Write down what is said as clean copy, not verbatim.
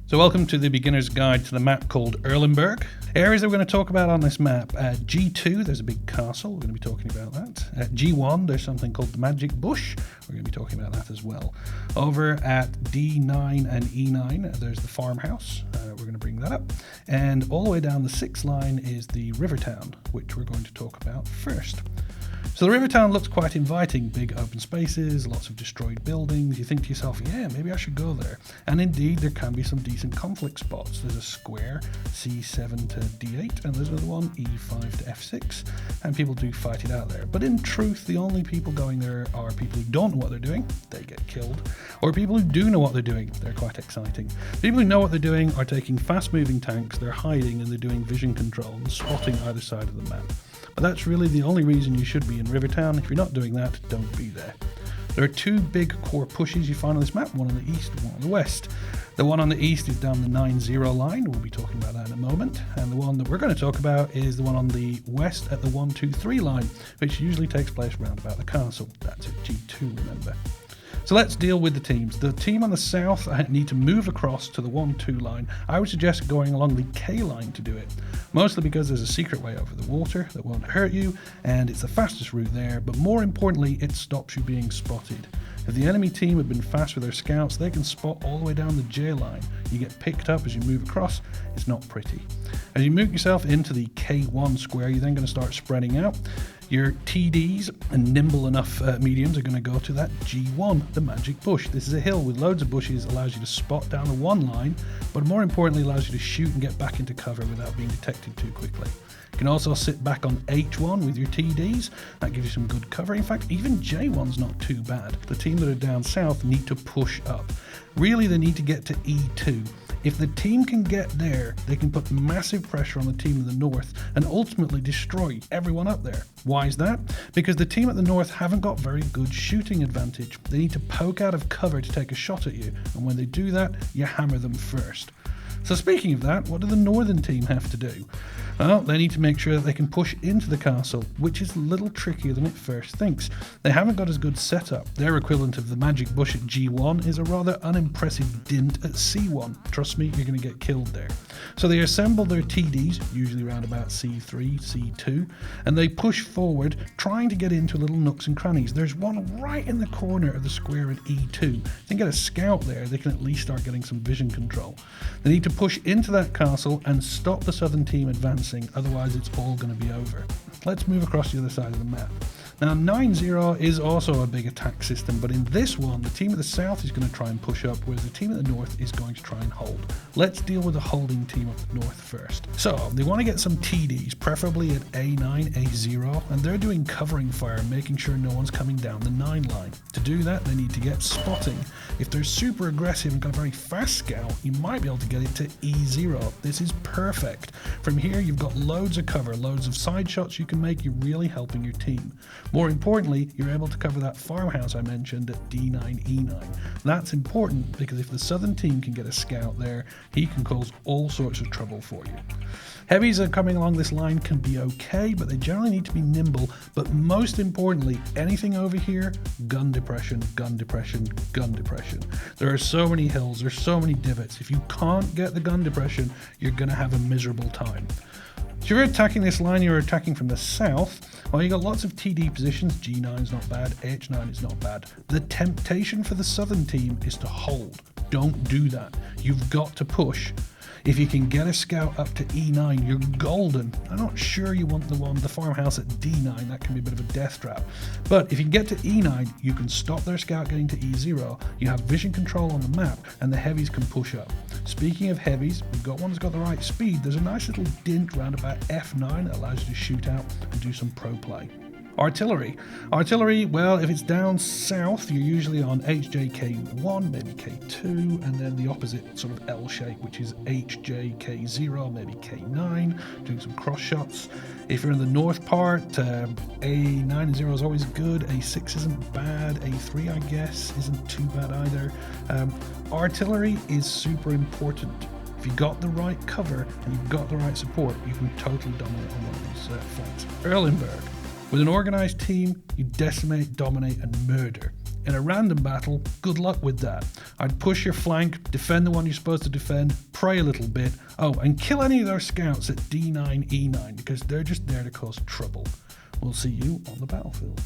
So welcome to the beginner's guide to the map called Erlenberg. Areas that we're going to talk about on this map. At G2, there's a big castle. We're going to be talking about that. At G1, there's something called the Magic Bush. We're going to be talking about that as well. Over at D9 and E9, there's the farmhouse. We're going to bring that up. And all the way down the 6th line is the river town, which we're going to talk about first. So the river town looks quite inviting, big open spaces, lots of destroyed buildings. You think to yourself, yeah, maybe I should go there. And indeed, there can be some decent conflict spots. There's a square, C7 to D8, and there's another one, E5 to F6, and people do fight it out there. But in truth, the only people going there are people who don't know what they're doing, they get killed, or people who do know what they're doing, they're quite exciting. People who know what they're doing are taking fast-moving tanks, they're hiding, and they're doing vision control and spotting either side of the map. But that's really the only reason you should be in Rivertown. If you're not doing that, don't be there. There are two big core pushes you find on this map, one on the east, one on the west. The one on the east is down the 9-0 line, we'll be talking about that in a moment, and the one that we're going to talk about is the one on the west at the 1-2-3 line, which usually takes place around about the castle. That's at G2, remember. So let's deal with the teams. The team on the south need to move across to the 1-2 line. I would suggest going along the K line to do it, mostly because there's a secret way over the water that won't hurt you, and it's the fastest route there, but more importantly, it stops you being spotted. If the enemy team have been fast with their scouts, they can spot all the way down the J line. You get picked up as you move across. It's not pretty. As you move yourself into the K1 square, you're then going to start spreading out. Your TDs and nimble enough mediums are going to go to that G1, the Magic Bush. This is a hill with loads of bushes, allows you to spot down the one line, but more importantly allows you to shoot and get back into cover without being detected too quickly. You can also sit back on H1 with your TDs. That gives you some good cover. In fact, even J1's not too bad. The team that are down south need to push up. Really, they need to get to E2. If the team can get there, they can put massive pressure on the team in the north and ultimately destroy everyone up there. Why is that? Because the team at the north haven't got very good shooting advantage. They need to poke out of cover to take a shot at you, and when they do that, you hammer them first. So speaking of that, what do the northern team have to do? Well, they need to make sure that they can push into the castle, which is a little trickier than it first thinks. They haven't got as good setup. Their equivalent of the Magic Bush at G1 is a rather unimpressive dint at C1. Trust me, you're going to get killed there. So they assemble their TDs, usually around about C3, C2, and they push forward, trying to get into little nooks and crannies. There's one right in the corner of the square at E2. If they get a scout there, they can at least start getting some vision control. They need to push into that castle and stop the southern team advancing, otherwise it's all going to be over. Let's move across the other side of the map. Now 9-0 is also a big attack system, but in this one the team at the south is going to try and push up, whereas the team at the north is going to try and hold. Let's deal with the holding team at the north first. So they want to get some TDs, preferably at A9, A0, and they're doing covering fire, making sure no one's coming down the 9 line. To do that, they need to get spotting. If they're super aggressive and got a very fast scout, you might be able to get it to E0. This is perfect. From here, you've got loads of cover, loads of side shots you can make. You're really helping your team. More importantly, you're able to cover that farmhouse I mentioned at D9, E9. That's important because if the southern team can get a scout there, he can cause all sorts of trouble for you. Heavies are coming along this line can be okay, but they generally need to be nimble. But most importantly, anything over here, gun depression, gun depression, gun depression. There are so many hills, there's so many divots. If you can't get the gun depression, you're going to have a miserable time. So if you're attacking this line, you're attacking from the south. Well, you got lots of TD positions. G9 is not bad, H9 is not bad. The temptation for the southern team is to hold. Don't do that. You've got to push. If you can get a scout up to E9, you're golden. I'm not sure you want the farmhouse at D9, that can be a bit of a death trap. But if you can get to E9, you can stop their scout getting to E0, you have vision control on the map, and the heavies can push up. Speaking of heavies, we've got one that's got the right speed. There's a nice little dint round about F9 that allows you to shoot out and do some pro play. Artillery. Artillery, well, if it's down south, you're usually on HJK1, maybe K2, and then the opposite sort of L shape, which is HJK0, maybe K9, doing some cross shots. If you're in the north part, A9 and 0 is always good, A6 isn't bad, A3 I guess isn't too bad either. Artillery is super important. If you've got the right cover and you've got the right support, you can totally dominate on one of these flanks. Erlenberg. With an organised team, you decimate, dominate and murder. in a random battle, good luck with that. I'd push your flank, defend the one you're supposed to defend, pray a little bit. Oh, and kill any of their scouts at D9, E9, because they're just there to cause trouble. We'll see you on the battlefield.